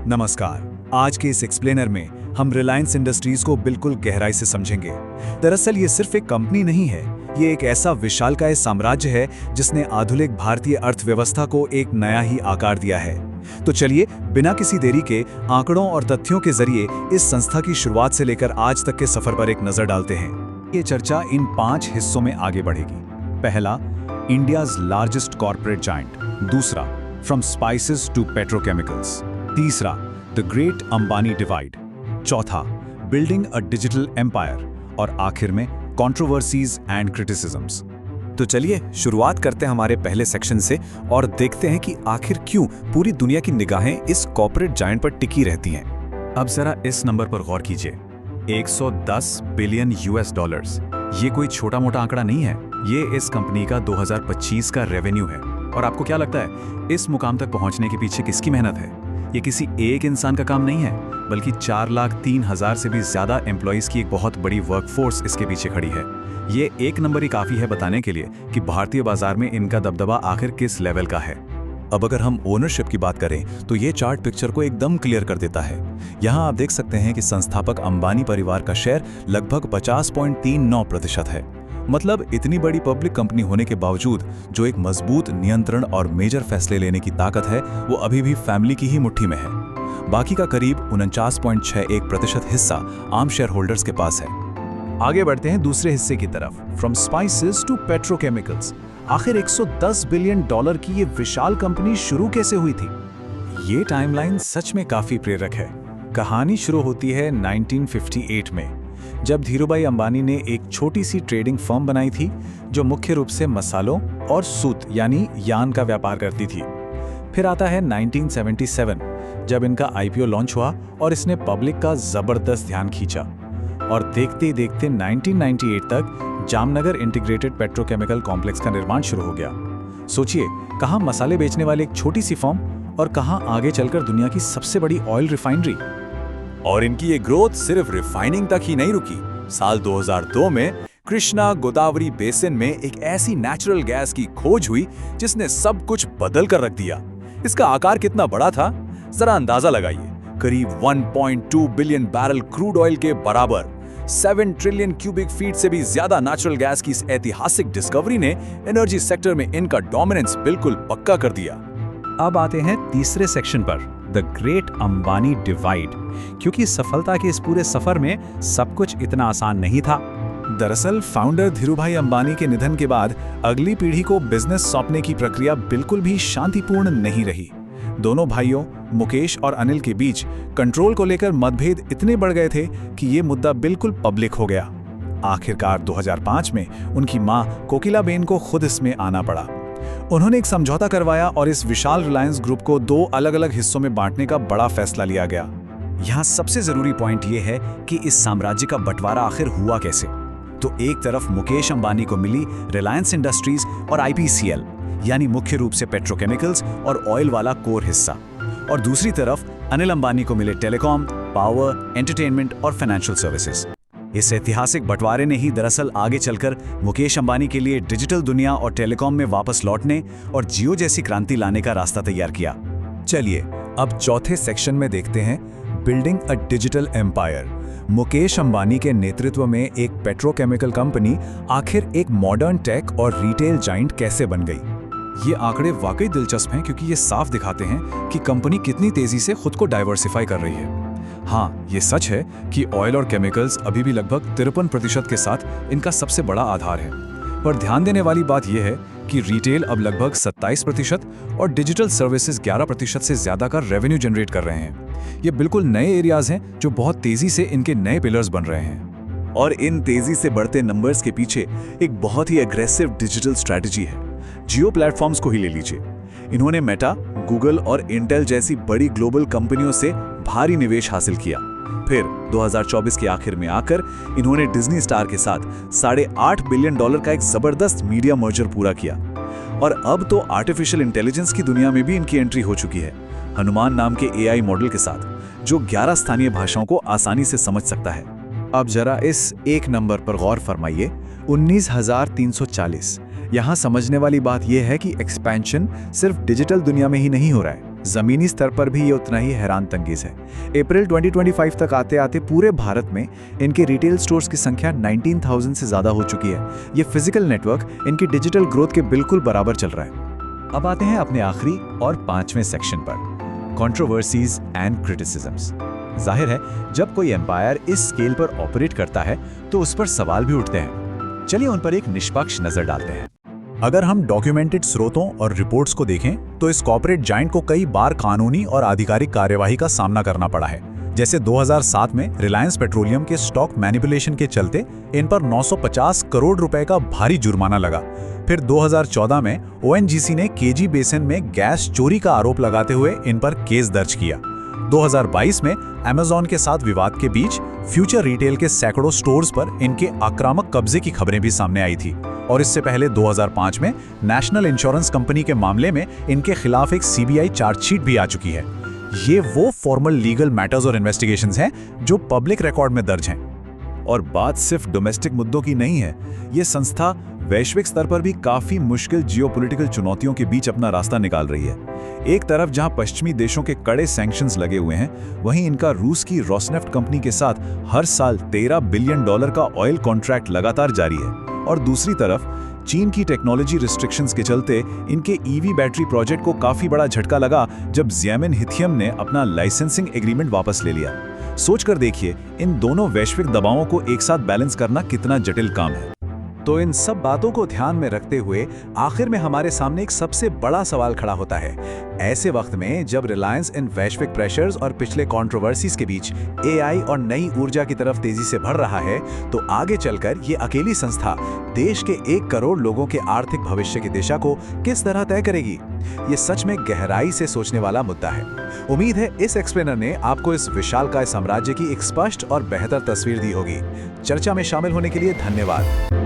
नमस्कार। आज के इस एक्सप्लेनर में हम रिलायंस इंडस्ट्रीज को बिल्कुल गहराई से समझेंगे। दरअसल ये सिर्फ एक कंपनी नहीं है, ये एक ऐसा विशालकाय साम्राज्य है जिसने आधुनिक भारतीय अर्थव्यवस्था को एक नया ही आकार दिया है। तो चलिए बिना किसी देरी के आंकड़ों और तथ्यों के जरिए इस संस्था की शुरुआत से लेकर आज तक के सफर पर एक नजर डालते हैं। ये चर्चा इन 5 हिस्सों में आगे बढ़ेगी। पहला, इंडियाज लार्जेस्ट कॉर्पोरेट जायंट। दूसरा, फ्रॉम स्पाइसेस टू पेट्रोकेमिकल्स। तीसरा, द ग्रेट अंबानी डिवाइड। चौथा, बिल्डिंग अ डिजिटल एम्पायर। और आखिर में कंट्रोवर्सीज एंड क्रिटिसिज्म्स। तो चलिए शुरुआत करते हैं हमारे पहले सेक्शन से और देखते हैं कि आखिर क्यों पूरी दुनिया की निगाहें इस कॉर्पोरेट जायंट पर टिकी रहती हैं। अब जरा इस नंबर पर गौर कीजिए, 110 बिलियन यूएस डॉलर्स। ये कोई छोटा मोटा आंकड़ा नहीं है, ये इस कंपनी का 2025 का रेवेन्यू है। और आपको क्या लगता है, इस मुकाम तक पहुंचने के पीछे किसकी मेहनत है? ये किसी एक इंसान का काम नहीं है, बल्कि 4,03,000 से भी ज्यादा एम्प्लॉइज की एक बहुत बड़ी वर्कफोर्स इसके पीछे खड़ी है। ये एक नंबर ही काफी है बताने के लिए कि भारतीय बाजार में इनका दबदबा आखिर किस लेवल का है। अब अगर हम ओनरशिप की बात करें तो ये चार्ट पिक्चर को एकदम क्लियर कर देता है। यहाँ आप देख सकते हैं कि संस्थापक अंबानी परिवार का शेयर लगभग 50.39% है। मतलब इतनी बड़ी पब्लिक कंपनी होने के बावजूद जो एक मजबूत नियंत्रण और मेजर फैसले लेने की ताकत है वो अभी भी फैमिली की ही मुट्ठी में है। बाकी का करीब 49.61% हिस्सा आम शेयर होल्डर्स के पास है। आगे बढ़ते हैं दूसरे हिस्से की तरफ, फ्रॉम स्पाइसेस टू पेट्रोकेमिकल्स। आखिर 110 बिलियन डॉलर की ये विशाल कंपनी शुरू कैसे हुई थी? ये टाइमलाइन सच में काफी प्रेरक है। कहानी शुरू होती है 1958 में, जब धीरूभाई अंबानी ने एक छोटी सी ट्रेडिंग फर्म बनाई थी जो मुख्य रूप से मसालों और सूत यानी यान का व्यापार करती थी। फिर आता है 1977, जब इनका आईपीओ लॉन्च हुआ और इसने पब्लिक का जबरदस्त ध्यान खींचा। और देखते ही देखते 1998 तक जामनगर इंटीग्रेटेड पेट्रोकेमिकल कॉम्प्लेक्स का निर्माण शुरू हो गया। सोचिए, कहाँ मसाले बेचने वाली एक छोटी सी फर्म और कहाँ आगे चलकर दुनिया की सबसे बड़ी ऑयल रिफाइनरी। और इनकी ये ग्रोथ सिर्फ रिफाइनिंग तक ही नहीं रुकी। साल 2002 में कृष्णा गोदावरी बेसिन में एक ऐसी नेचुरल गैस की खोज हुई जिसने सब कुछ बदल कर रख दिया। इसका आकार कितना बड़ा था, जरा अंदाजा लगाइए। करीब 1.2 बिलियन बैरल क्रूड ऑयल के बराबर 7 ट्रिलियन क्यूबिक फीट से भी ज्यादा नेचुरल गैस की इस ऐतिहासिक डिस्कवरी ने एनर्जी सेक्टर में इनका डोमिनेंस बिल्कुल पक्का कर दिया। अब आते हैं तीसरे सेक्शन पर, द ग्रेट अंबानी डिवाइड, क्योंकि सफलता के इस पूरे सफर में सब कुछ इतना आसान नहीं था। दरअसल फाउंडर धीरूभाई अंबानी के निधन के बाद अगली पीढ़ी को बिजनेस सौंपने की प्रक्रिया बिल्कुल भी शांतिपूर्ण नहीं रही। दोनों भाइयों मुकेश और अनिल के बीच कंट्रोल को लेकर मतभेद इतने बढ़ गए थे कि ये मुद्दा बिल्कुल पब्लिक हो गया। आखिरकार 2005 में उनकी मां कोकिलाबेन को खुद इसमें आना पड़ा। उन्होंने एक समझौता करवाया और इस विशाल रिलायंस ग्रुप को 2 अलग-अलग हिस्सों में बांटने का बड़ा फैसला लिया गया। यहाँ सबसे जरूरी पॉइंट ये है कि इस साम्राज्य का बंटवारा आखिर हुआ कैसे। तो एक तरफ मुकेश अंबानी को मिली रिलायंस इंडस्ट्रीज और आईपीसीएल, यानी मुख्य रूप से पेट्रोकेमिकल्स और ऑयल वाला कोर हिस्सा, और दूसरी तरफ अनिल अंबानी को मिले टेलीकॉम, पावर, एंटरटेनमेंट और फाइनेंशियल सर्विसेज। इस ऐतिहासिक बंटवारे ने ही दरअसल आगे चलकर मुकेश अंबानी के लिए डिजिटल दुनिया और टेलीकॉम में वापस लौटने और जियो जैसी क्रांति लाने का रास्ता तैयार किया। चलिए अब चौथे सेक्शन में देखते हैं, building a digital empire. Mukesh Ambani के नेतृत्व में एक पेट्रोकेमिकल कंपनी आखिर एक मॉडर्न टेक और रिटेल जाइंट कैसे बन गई। ये आंकड़े वाकई दिलचस्प हैं क्योंकि ये साफ दिखाते हैं कि कंपनी कितनी तेजी से खुद को डाइवर्सिफाई कर रही है। हाँ, ये सच है कि ऑयल और केमिकल्स अभी भी लगभग 53% के साथ इनका सबसे बड़ा आधार है, पर ध्यान देने वाली बात यह है कि रिटेल अब लगभग 27% और डिजिटल सर्विसेज 11% से ज्यादा का रेवेन्यू जनरेट कर रहे हैं। ये बिल्कुल नए एरियाज हैं जो बहुत तेजी से इनके नए पिलर्स बन रहे हैं। और इन तेजी से बढ़ते नंबर्स के पीछे एक बहुत ही एग्रेसिव डिजिटल स्ट्रैटेजी है। जियो प्लेटफॉर्म्स को ही ले लीजिए, इन्होंने मेटा, गूगल और इंटेल जैसी बड़ी ग्लोबल कंपनियों से भारी निवेश हासिल किया। फिर 2024 के आखिर में आकर इन्होंने डिज्नी स्टार के साथ $8.5 बिलियन का एक जबरदस्त मीडिया मर्जर पूरा किया। और अब तो आर्टिफिशियल इंटेलिजेंस की दुनिया में भी इनकी एंट्री हो चुकी है, हनुमान नाम के एआई मॉडल के साथ, जो 11 स्थानीय भाषाओं को आसानी से समझ सकता है। अब जरा इस एक नंबर पर गौर फरमाइए, 19,340। यहाँ समझने वाली बात यह है कि एक्सपेंशन सिर्फ डिजिटल दुनिया में ही नहीं हो रहा है, जमीनी स्तर पर भी ये उतना ही हैरान तंगेज है। अप्रैल 2025 तक आते आते पूरे भारत में इनके रिटेल स्टोर्स की संख्या 19,000 से ज़्यादा हो चुकी है। ये फिजिकल नेटवर्क इनकी डिजिटल ग्रोथ के बिल्कुल बराबर चल रहा है। अब आते हैं अपने आखिरी और 5वें सेक्शन पर, कंट्रोवर्सीज एंड क्रिटिसिज्म्स। जाहिर है, जब कोई एम्पायर इस स्केल पर ऑपरेट करता है तो उस पर सवाल भी उठते हैं। चलिए उन पर एक निष्पक्ष नजर डालते हैं। अगर हम डॉक्यूमेंटेड स्रोतों और रिपोर्ट्स को देखें तो इस कॉर्पोरेट जायंट को कई बार कानूनी और आधिकारिक कार्यवाही का सामना करना पड़ा है। जैसे 2007 में रिलायंस पेट्रोलियम के स्टॉक मैनिपुलेशन के चलते इन पर 950 करोड़ रुपए का भारी जुर्माना लगा। फिर 2014 में ओएनजीसी ने केजी बेसिन में गैस चोरी का आरोप लगाते हुए इन पर केस दर्ज किया। 2022 में अमेज़न के साथ विवाद के बीच फ्यूचर रिटेल के सैकड़ों स्टोर्स पर इनके आक्रामक कब्जे की खबरें भी सामने आई थी। और इससे पहले 2005 में नेशनल इंश्योरेंस कंपनी के मामले में इनके खिलाफ एक सीबीआई चार्जशीट भी आ चुकी है। ये वो फॉर्मल लीगल मैटर्स और इन्वेस्टिगेशंस हैं जो पब्लिक रिकॉर्ड में दर्ज हैं। और बात सिर्फ डोमेस्टिक मुद्दों की नहीं है, ये संस्था वैश्विक स्तर पर भी काफी मुश्किल जियोपॉलिटिकल चुनौतियों के बीच अपना रास्ता निकाल रही है। एक तरफ जहां पश्चिमी देशों के कड़े सैंक्शंस लगे हुए हैं, वहीं इनका रूस की रोसनेफ्ट कंपनी के साथ हर साल $13 बिलियन का ऑयल कॉन्ट्रैक्ट लगातार जारी है। और दूसरी तरफ चीन की टेक्नोलॉजी रिस्ट्रिक्शंस के चलते इनके ईवी बैटरी प्रोजेक्ट को काफी बड़ा झटका लगा जब ज़ियामिन हिथियम ने अपना लाइसेंसिंग एग्रीमेंट वापस ले लिया। सोचकर देखिए, इन दोनों वैश्विक दबावों को एक साथ बैलेंस करना कितना जटिल काम है। तो इन सब बातों को ध्यान में रखते हुए आखिर में हमारे सामने एक सबसे बड़ा सवाल खड़ा होता है। ऐसे वक्त में जब रिलायंस इन वैश्विक प्रेशर्स और पिछले कंट्रोवर्सीज के बीच एआई और नई ऊर्जा की तरफ तेजी से बढ़ रहा है, तो आगे चलकर ये अकेली संस्था देश के 1 करोड़ लोगों के आर्थिक भविष्य की दिशा को किस तरह तय करेगी? ये सच में गहराई से सोचने वाला मुद्दा है। उम्मीद है इस एक्सप्लेनर ने आपको इस विशालकाय साम्राज्य की एक स्पष्ट और बेहतर तस्वीर दी होगी। चर्चा में शामिल होने के लिए धन्यवाद।